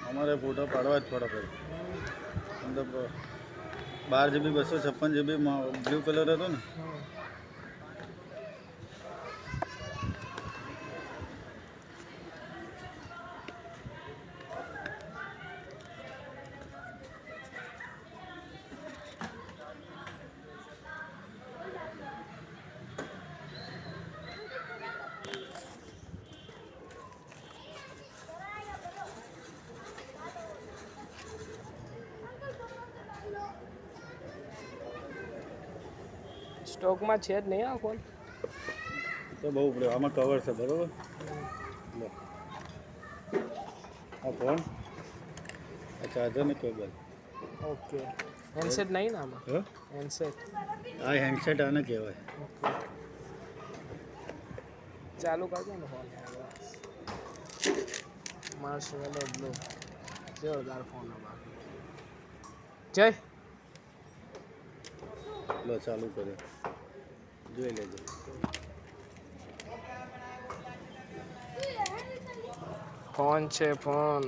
અમારે ફોટો પાડવા જ પડે ભાઈ. મતલબ 12 GB 256 GB બ્લુ કલર હતો ને. સ્ટોકમાં છે જ નહીં આ ફોન તો બહુ પડ્યો. આમાં કવર છે બરોબર. લો આ ફોન, આ ચાર્જર ને કેબલ. ઓકે હેન્ડસેટ નહીં ને આમાં? હા હેન્ડસેટ. આ હેન્ડસેટ આને કહેવાય. ઓકે ચાલુ કરજો ને ફોન. માર્શમેલો બ્લુ જોરદાર ફોન આમાં. જય લો ચાલુ કર્યો, જોઈ લેજો. ફોન છે ફોન.